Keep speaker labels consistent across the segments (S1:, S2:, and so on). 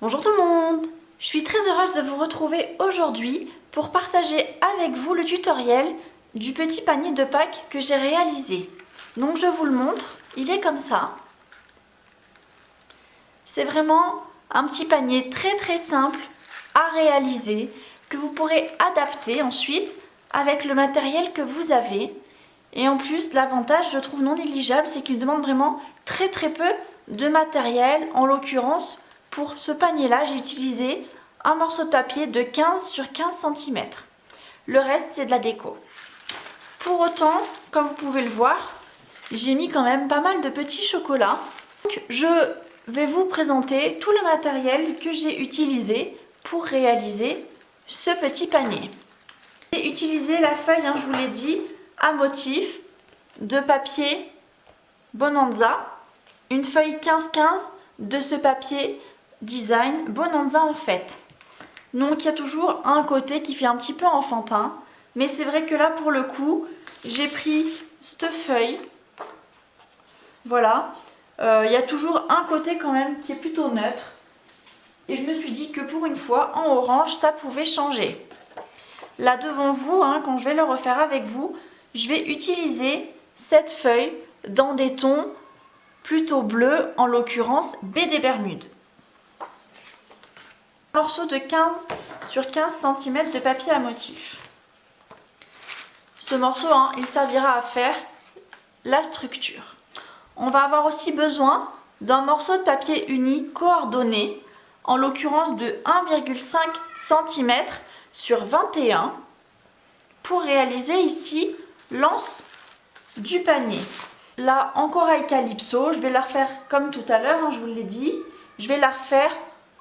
S1: Bonjour tout le monde! Je suis très heureuse de vous retrouver aujourd'hui pour partager avec vous le tutoriel du petit panier de Pâques que j'ai réalisé. Donc je vous le montre, il est comme ça. C'est vraiment un petit panier très simple à réaliser que vous pourrez adapter ensuite avec le matériel que vous avez. Et en plus, l'avantage, je trouve non négligeable, c'est qu'il demande vraiment très peu de matériel. En l'occurrence, pour ce panier-là, j'ai utilisé un morceau de papier de 15 sur 15 cm. Le reste, c'est de la déco. Pour autant, comme vous pouvez le voir, j'ai mis quand même pas mal de petits chocolats. Donc, je vais vous présenter tout le matériel que j'ai utilisé pour réaliser ce petit panier. J'ai utilisé la feuille, je vous l'ai dit, à motif de papier Bonanza, une feuille 15-15 de ce papier design Bonanza en fait. Donc il y a toujours un côté qui fait un petit peu enfantin, mais c'est vrai que là pour le coup j'ai pris cette feuille, voilà, il y a toujours un côté quand même qui est plutôt neutre et je me suis dit que pour une fois en orange ça pouvait changer. Là devant vous, quand je vais le refaire avec vous, je vais utiliser cette feuille dans des tons plutôt bleus, en l'occurrence baie des Bermudes. Un morceau de 15 sur 15 cm de papier à motif. Ce morceau, il servira à faire la structure. On va avoir aussi besoin d'un morceau de papier uni coordonné, en l'occurrence de 1,5 cm sur 21 pour réaliser ici l'anse du panier. Là, en corail calypso, je vais la refaire comme tout à l'heure, je vous l'ai dit. Je vais la refaire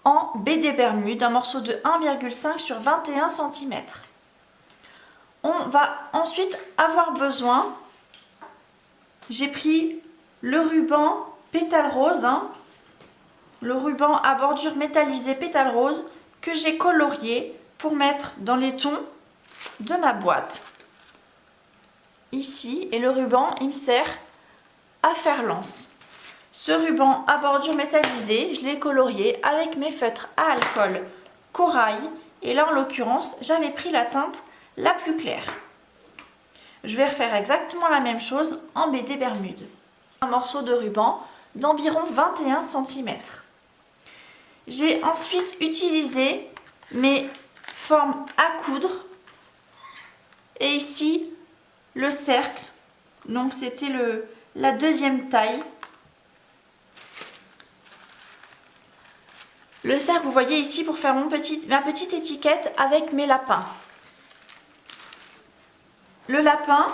S1: en baie des Bermudes, un morceau de 1,5 sur 21 cm. On va ensuite avoir besoin, j'ai pris le ruban pétale rose, le ruban à bordure métallisée pétale rose que j'ai colorié pour mettre dans les tons de ma boîte. Ici, et le ruban, il me sert à faire l'anse. Ce ruban à bordure métallisée, je l'ai colorié avec mes feutres à alcool corail. Et là, en l'occurrence, j'avais pris la teinte la plus claire. Je vais refaire exactement la même chose en baie des Bermudes. Un morceau de ruban d'environ 21 cm. J'ai ensuite utilisé mes formes à coudre. Et ici, le cercle. Donc, c'était la deuxième taille. Le cercle, vous voyez ici, pour faire ma petite étiquette avec mes lapins. Le lapin,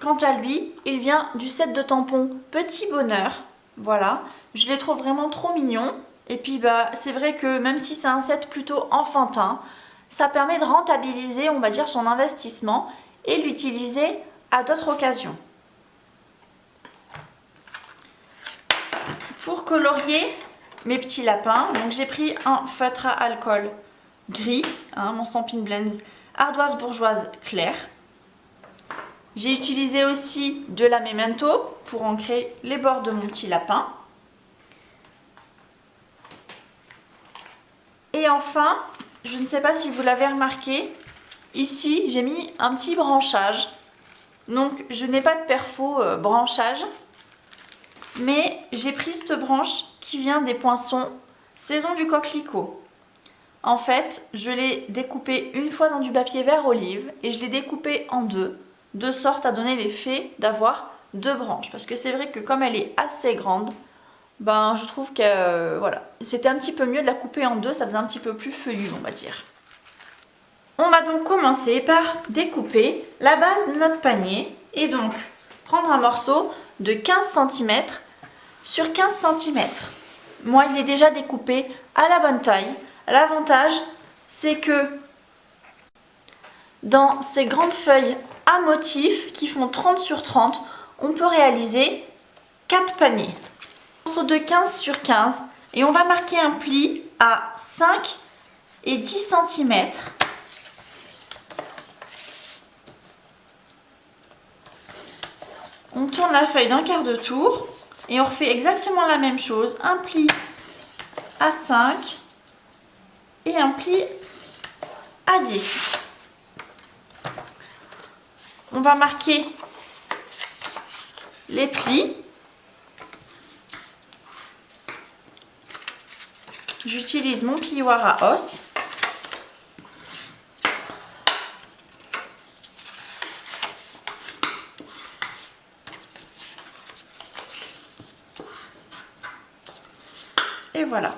S1: quant à lui, il vient du set de tampons Petit Bonheur. Voilà, je les trouve vraiment trop mignons. Et puis, c'est vrai que même si c'est un set plutôt enfantin, ça permet de rentabiliser, on va dire, son investissement et l'utiliser à d'autres occasions. Pour colorier mes petits lapins, donc j'ai pris un feutre à alcool gris, mon Stampin' Blends ardoise bourgeoise claire. J'ai utilisé aussi de la Memento pour ancrer les bords de mon petit lapin. Et enfin, je ne sais pas si vous l'avez remarqué, ici j'ai mis un petit branchage. Donc je n'ai pas de perfo branchage, mais j'ai pris cette branche qui vient des poinçons saison du coquelicot. En fait, je l'ai découpé une fois dans du papier vert olive et je l'ai découpé en deux, de sorte à donner l'effet d'avoir deux branches. Parce que c'est vrai que comme elle est assez grande, je trouve que voilà, c'était un petit peu mieux de la couper en deux, ça faisait un petit peu plus feuillu, on va dire. On va donc commencer par découper la base de notre panier et donc prendre un morceau de 15 cm sur 15 cm. Moi, il est déjà découpé à la bonne taille. L'avantage, c'est que dans ces grandes feuilles à motif qui font 30 sur 30, on peut réaliser 4 paniers. Un morceau de 15 sur 15 et on va marquer un pli à 5 et 10 cm. On tourne la feuille d'un quart de tour et on refait exactement la même chose. Un pli à 5 et un pli à 10. On va marquer les plis. J'utilise mon plioir à os. Et voilà.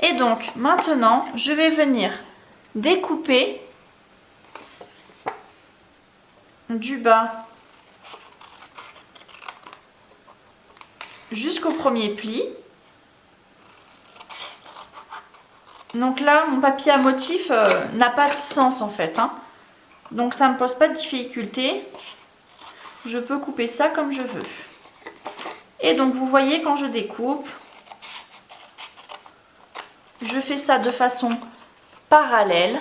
S1: Et donc maintenant, je vais venir découper du bas jusqu'au premier pli. Donc là, mon papier à motif n'a pas de sens en fait, hein. Donc ça ne me pose pas de difficulté. Je peux couper ça comme je veux. Et donc vous voyez, quand je découpe, je fais ça de façon parallèle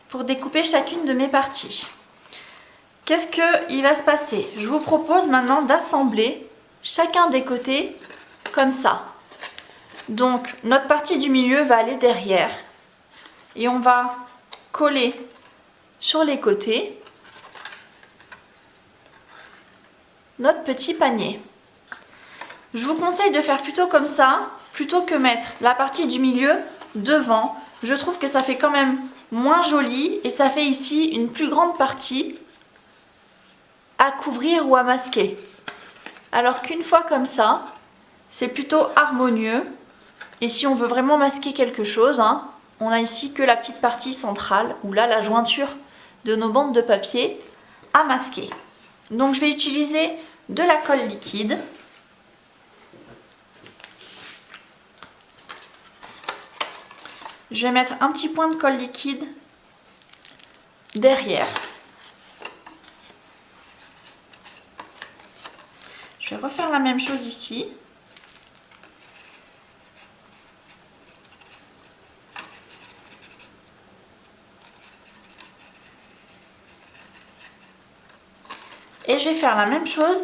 S1: pour découper chacune de mes parties. Qu'est-ce qu'il va se passer? Je vous propose maintenant d'assembler chacun des côtés comme ça. Donc notre partie du milieu va aller derrière et on va coller sur les côtés notre petit panier. Je vous conseille de faire plutôt comme ça, plutôt que mettre la partie du milieu devant. Je trouve que ça fait quand même moins joli et ça fait ici une plus grande partie à couvrir ou à masquer. Alors qu'une fois comme ça, c'est plutôt harmonieux. Et si on veut vraiment masquer quelque chose, hein, on a ici que la petite partie centrale, ou là la jointure de nos bandes de papier à masquer. Donc je vais utiliser de la colle liquide. Je vais mettre un petit point de colle liquide derrière. Je vais refaire la même chose ici. Et je vais faire la même chose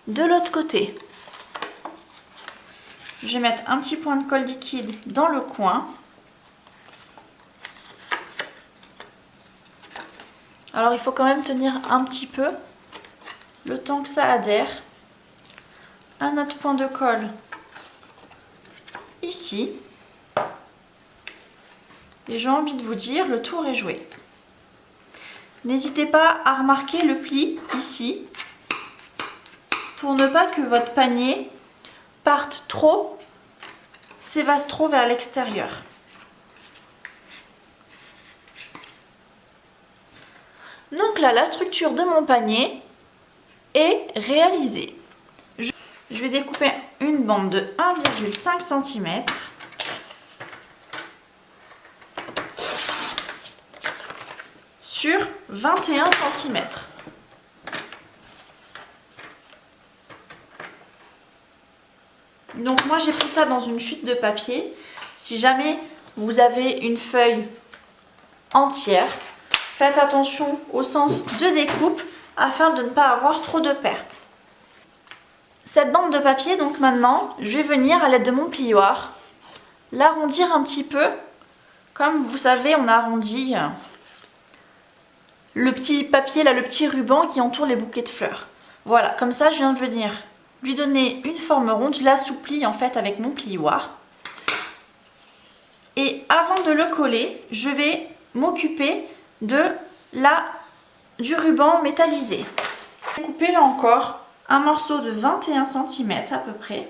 S1: de l'autre côté. Je vais mettre un petit point de colle liquide dans le coin. Alors il faut quand même tenir un petit peu le temps que ça adhère. Un autre point de colle ici. Et j'ai envie de vous dire, le tour est joué. N'hésitez pas à remarquer le pli ici pour ne pas que votre panier parte trop, s'évase trop vers l'extérieur. Donc là, la structure de mon panier est réalisée. Je vais découper une bande de 1,5 cm. Sur 21 cm. Donc moi j'ai pris ça dans une chute de papier. Si jamais vous avez une feuille entière, faites attention au sens de découpe afin de ne pas avoir trop de pertes. Cette bande de papier, donc maintenant, je vais venir à l'aide de mon plioir l'arrondir un petit peu. Comme vous savez, on arrondit le petit papier, là, le petit ruban qui entoure les bouquets de fleurs. Voilà, comme ça, je viens de venir lui donner une forme ronde. Je l'assouplis en fait avec mon plioir. Et avant de le coller, je vais m'occuper du ruban métallisé. Je vais couper là encore un morceau de 21 cm à peu près.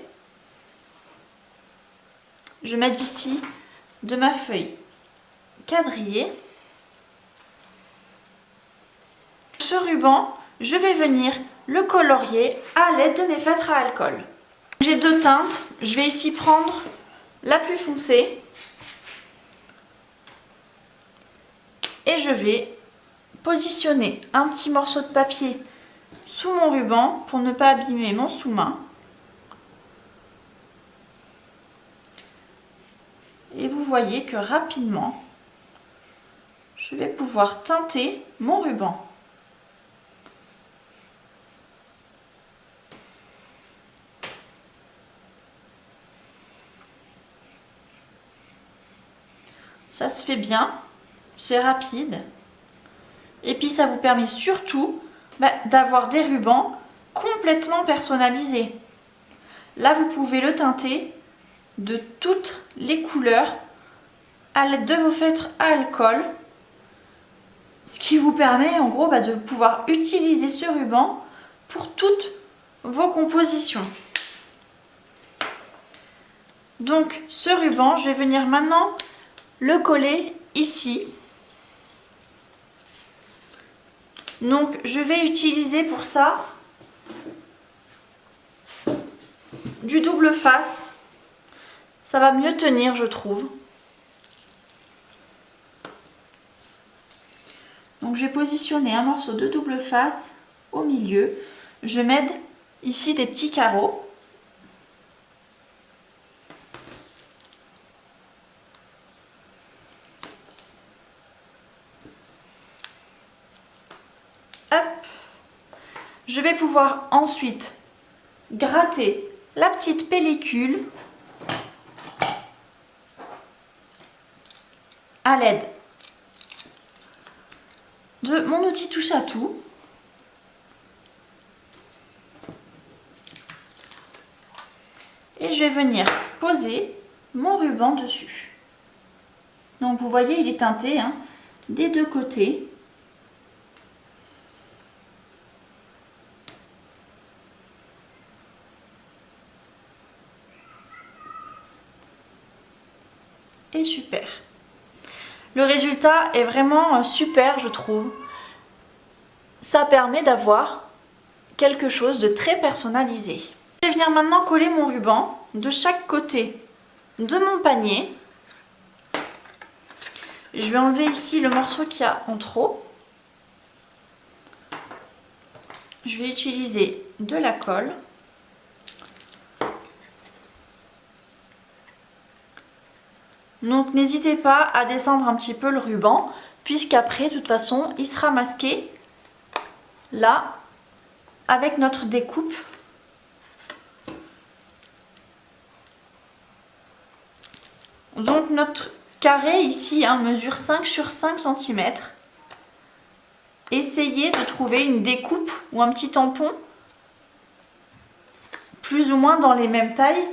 S1: Je vais mettre ici de ma feuille quadrillée. Ce ruban, je vais venir le colorier à l'aide de mes feutres à alcool. J'ai deux teintes, je vais ici prendre la plus foncée et je vais positionner un petit morceau de papier sous mon ruban pour ne pas abîmer mon sous-main. Et vous voyez que rapidement, je vais pouvoir teinter mon ruban. Ça se fait bien, c'est rapide. Et puis ça vous permet surtout d'avoir des rubans complètement personnalisés. Là, vous pouvez le teinter de toutes les couleurs à l'aide de vos feutres à alcool. Ce qui vous permet en gros de pouvoir utiliser ce ruban pour toutes vos compositions. Donc ce ruban, je vais venir maintenant le coller ici. Donc je vais utiliser pour ça du double face. Ça va mieux tenir, je trouve. Donc je vais positionner un morceau de double face au milieu. Je m'aide ici des petits carreaux. Hop. Je vais pouvoir ensuite gratter la petite pellicule à l'aide de mon outil touche à tout. Et je vais venir poser mon ruban dessus. Donc vous voyez, il est teinté des deux côtés. Et super. Le résultat est vraiment super, je trouve. Ça permet d'avoir quelque chose de très personnalisé. Je vais venir maintenant coller mon ruban de chaque côté de mon panier. Je vais enlever ici le morceau qu'il y a en trop. Je vais utiliser de la colle. Donc n'hésitez pas à descendre un petit peu le ruban, puisqu'après, de toute façon, il sera masqué là, avec notre découpe. Donc notre carré ici mesure 5 sur 5 cm. Essayez de trouver une découpe ou un petit tampon plus ou moins dans les mêmes tailles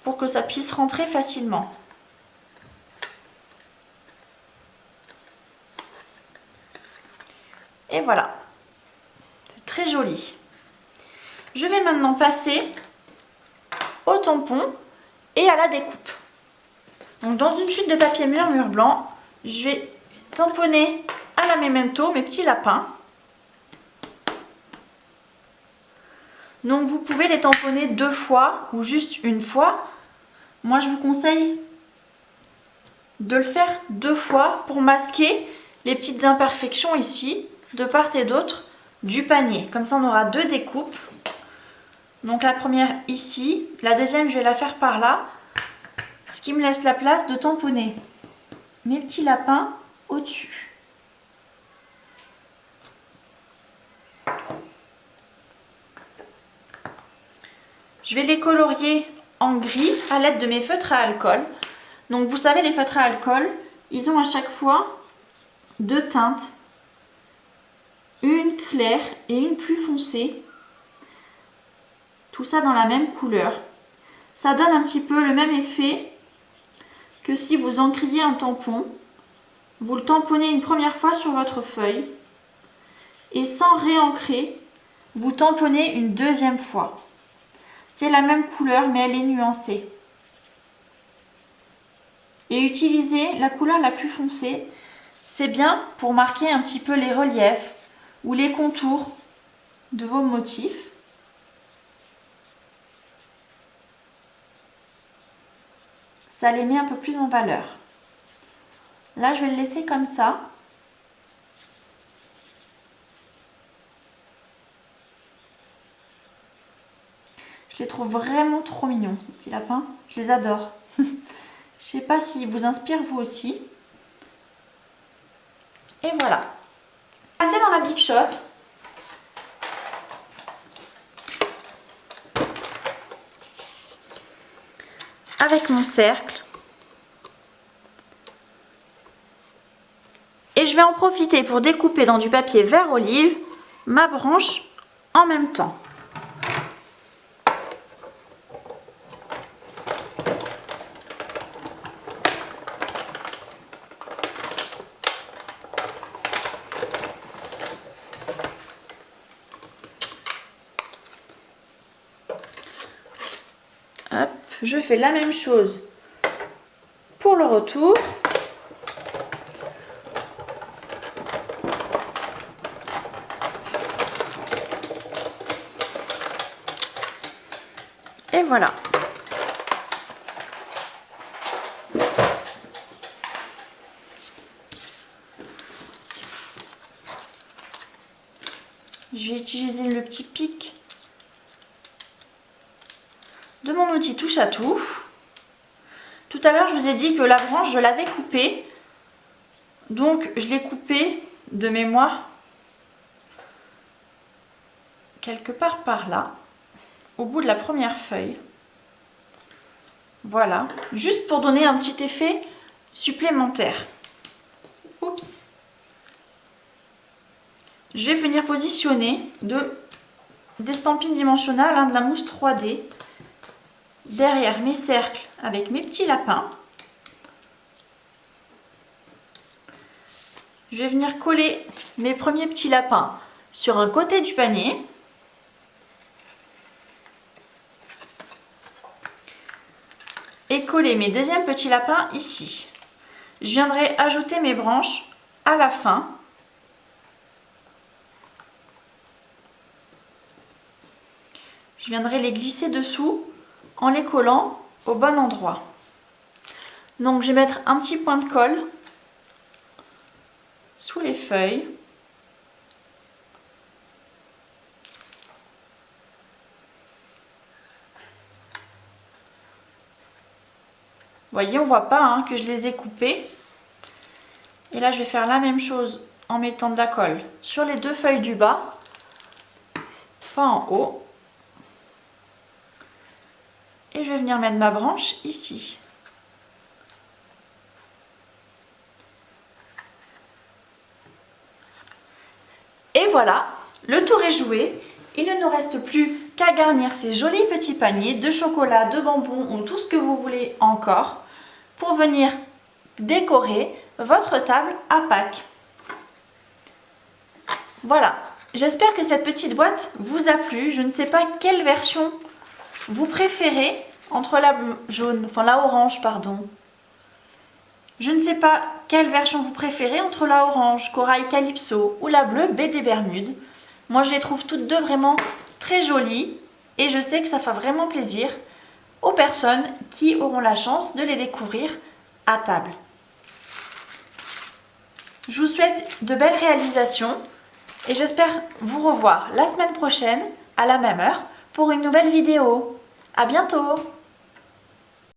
S1: pour que ça puisse rentrer facilement. Et voilà, c'est très joli. Je vais maintenant passer au tampon et à la découpe. Donc dans une chute de papier mur blanc, je vais tamponner à la Memento mes petits lapins. Donc vous pouvez les tamponner 2 fois ou juste une fois. Moi je vous conseille de le faire 2 fois pour masquer les petites imperfections ici, de part et d'autre du panier. Comme ça on aura 2 découpes. Donc la première ici, la deuxième je vais la faire par là. Ce qui me laisse la place de tamponner mes petits lapins au-dessus. Je vais les colorier en gris à l'aide de mes feutres à alcool. Donc vous savez, les feutres à alcool, ils ont à chaque fois 2 teintes. Une claire et une plus foncée. Tout ça dans la même couleur. Ça donne un petit peu le même effet que si vous encriez un tampon. Vous le tamponnez une première fois sur votre feuille et sans réancrer, vous tamponnez une deuxième fois. C'est la même couleur mais elle est nuancée. Et utilisez la couleur la plus foncée, c'est bien pour marquer un petit peu les reliefs ou les contours de vos motifs. Ça les met un peu plus en valeur. Là, je vais le laisser comme ça. Je les trouve vraiment trop mignons, ces petits lapins. Je les adore. Je sais pas s'ils vous inspirent vous aussi. Et voilà. Passez dans la Big Shot. Avec mon cercle. Et je vais en profiter pour découper dans du papier vert olive ma branche en même temps. Hop, je fais la même chose pour le retour. Et voilà. Je vais utiliser le petit pic de mon outil touche à tout. Tout à l'heure, je vous ai dit que la branche, je l'avais coupée. Donc, je l'ai coupée de mémoire quelque part par là, au bout de la première feuille. Voilà, juste pour donner un petit effet supplémentaire. Oups. Je vais venir positionner des estampines dimensionnelles, de la mousse 3D, derrière mes cercles avec mes petits lapins. Je vais venir coller mes premiers petits lapins sur un côté du panier. Et coller mes deuxièmes petits lapins ici. Je viendrai ajouter mes branches à la fin. Je viendrai les glisser dessous en les collant au bon endroit. Donc je vais mettre un petit point de colle sous les feuilles. Vous voyez, on ne voit pas que je les ai coupés. Et là, je vais faire la même chose en mettant de la colle sur les deux feuilles du bas, pas en haut. Et je vais venir mettre ma branche ici. Et voilà, le tour est joué. Il ne nous reste plus qu'à garnir ces jolis petits paniers de chocolat, de bonbons ou tout ce que vous voulez encore pour venir décorer votre table à Pâques. Voilà, j'espère que cette petite boîte vous a plu. Je ne sais pas quelle version vous préférez entre la jaune, enfin la orange, pardon. Je ne sais pas quelle version vous préférez entre la orange, corail calypso ou la bleue baie des Bermudes. Moi, je les trouve toutes deux vraiment très jolies et je sais que ça fait vraiment plaisir aux personnes qui auront la chance de les découvrir à table. Je vous souhaite de belles réalisations et j'espère vous revoir la semaine prochaine à la même heure pour une nouvelle vidéo. À bientôt!